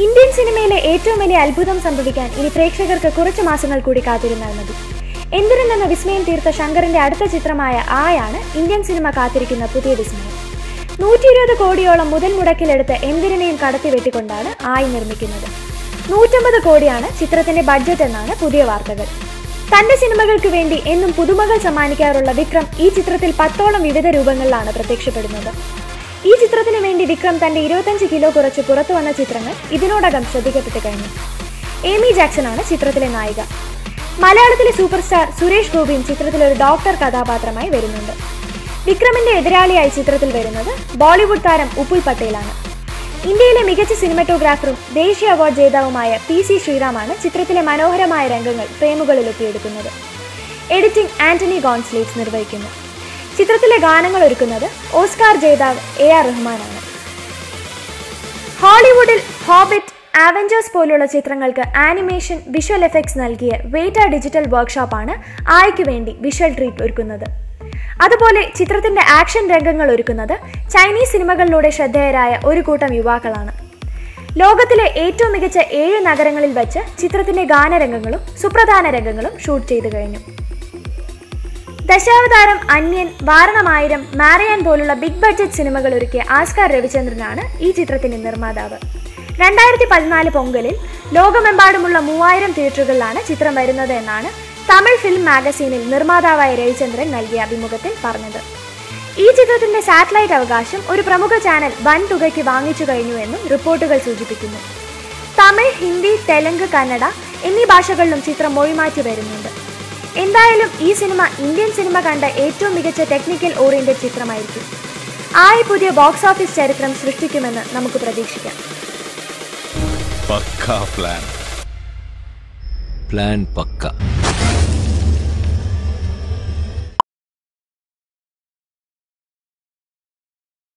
Indian സിനിമയിലെ ഏറ്റവും വലിയ അത്ഭുതം സംഭവിക്കാൻ ഇനി പ്രേക്ഷകർക്ക് കുറച്ച് മാസങ്ങൾ കൂടി കാത്തിരുന്നാൽ മതി. എന്തിനെന്ന വിസ്മയം തീർത്ത ശങ്കറിന്റെ അടുത്ത ചിത്രമായ ആയാണ് ഇന്ത്യൻ സിനിമ കാത്തിരിക്കുന്ന പുതിയ വിസ്മയം. 120 കോടിയോളം മുതൽ മുടക്കിലെടുത്ത് എന്തിനെയും കടത്തി വെട്ടിക്കൊണ്ടാണ് ആയി നിർമ്മിക്കുന്നത്. 150 കോടിയാണ് ചിത്രത്തിന്റെ ബഡ്ജറ്റ് എന്നാണ് പുതിയ വാർത്തകൾ. തന്റെ സിനിമകൾക്ക് വേണ്ടി എന്നും പുതുമകൾ സമ്മാനിക്കാറുള്ള വിക്രം ഈ ചിത്രത്തിൽ 10ഓളം വിവിധ രൂപങ്ങളിലാണ് പ്രത്യക്ഷപ്പെടുന്നത്. ഈ ചിത്രത്തിന് വേണ്ടി വിക്രം തന്റെ 25 കിലോ കുറച്ച് പുറത്തു വന്ന ചിത്രങ്ങൾ ഇതിനോടകം ശ്രദ്ധിക്കപ്പെട്ടു കഴിഞ്ഞു. ഏമി ജാക്സൺ ആണ് ചിത്രത്തിലെ നായിക. മലയാളത്തിലെ സൂപ്പർ സ്റ്റാർ സുരേഷ് ഗോപിയും ചിത്രത്തിൽ ഒരു ഡോക്ടർ കഥാപാത്രമായി വരുന്നുണ്ട്. വിക്രമിന്റെ എതിരാളിയായി ചിത്രത്തിൽ വരുന്നത് ബോളിവുഡ് താരം ഉപ്പുൽ പട്ടേലാണ്. ഇന്ത്യയിലെ മികച്ച സിനിമറ്റോഗ്രാഫറും ദേശീയ അവാർഡ് ജേതാവുമായ PC ശ്രീറാമാണ് ചിത്രത്തിലെ മനോഹരമായ രംഗങ്ങൾ ഫ്രെയിമുകളിൽ ഒപ്പിയെടുക്കുന്നത്. എഡിറ്റിംഗ് ആന്റണി ഗോൺസ്ലേറ്റ്സ് നിർവഹിക്കുന്നു. ചിത്രത്തിലെ ഗാനങ്ങൾ ഒരുക്കുന്നത് ഓസ്കാർ ജേതാവ് AR റഹ്മാനാണ്. ഹോളിവുഡിൽ ഹോബിറ്റ്, അവഞ്ചേഴ്സ് പോലുള്ള ചിത്രങ്ങൾക്ക് ആനിമേഷൻ, വിഷ്വൽ എഫക്ട്സ് നൽകിയ വേറ്റ ഡിജിറ്റൽ വർക്ക്ഷോപ്പാണ് ആയ്ക്ക് വേണ്ടി വിഷ്വൽ ട്രീറ്റ് ഒരുക്കുന്നത്. അതുപോലെ ചിത്രത്തിന്റെ ആക്ഷൻ രംഗങ്ങൾ ഒരുക്കുന്നത് ചൈനീസ് സിനിമകളിലൂടെ ശ്രദ്ധേയരായ ഒരു കൂട്ടം യുവാക്കളാണ്. ലോകത്തിലെ ഏറ്റവും മികച്ച 7 നഗരങ്ങളിൽ വച്ച് ചിത്രത്തിന്റെ ഗാനരംഗങ്ങളും സുപ്രധാന രംഗങ്ങളും ഷൂട്ട് ചെയ്തു കഴിഞ്ഞു. ദശാവതാരം, അന്യൻ, വാരണമായിരം, മാരയാൻ പോലുള്ള ബിഗ് ബഡ്ജറ്റ് സിനിമകൾ ഒരുക്കിയ ആസ്കാർ രവിചന്ദ്രനാണ് ഈ ചിത്രത്തിന്റെ നിർമ്മാതാവ്. 2014 പൊങ്കലിൽ ലോകമെമ്പാടുമുള്ള 3000 തിയേറ്ററുകളിലാണ് ചിത്രം വരുന്നത് എന്നാണ് തമിഴ് ഫിലിം മാഗസീനിൽ നിർമ്മാതാവായ രവിചന്ദ്രൻ നൽകിയ അഭിമുഖത്തിൽ പറഞ്ഞത്. ഈ ചിത്രത്തിന്റെ സാറ്റലൈറ്റ് അവകാശം ഒരു പ്രമുഖ ചാനൽ വൻ തുകയ്ക്ക് വാങ്ങിച്ചു കഴിഞ്ഞു എന്നും റിപ്പോർട്ടുകൾ സൂചിപ്പിക്കുന്നു. തമിഴ്, ഹിന്ദി, തെലുങ്ക്, കന്നഡ എന്നീ ഭാഷകളിലും ചിത്രം മൊഴിമാറ്റി വരുന്നുണ്ട്. എന്തായാലും ഈ സിനിമ ഇന്ത്യൻ സിനിമ കണ്ട ഏറ്റവും മികച്ച ടെക്നിക്കൽ ഓറിയന്റഡ് ചിത്രമായിരിക്കും. ആയി പുതിയ ബോക്സ് ഓഫീസ് ചരിത്രം സൃഷ്ടിക്കുമെന്ന് നമുക്ക് പ്രതീക്ഷിക്കാം. പക്കാ പ്ലാൻ പക്ക.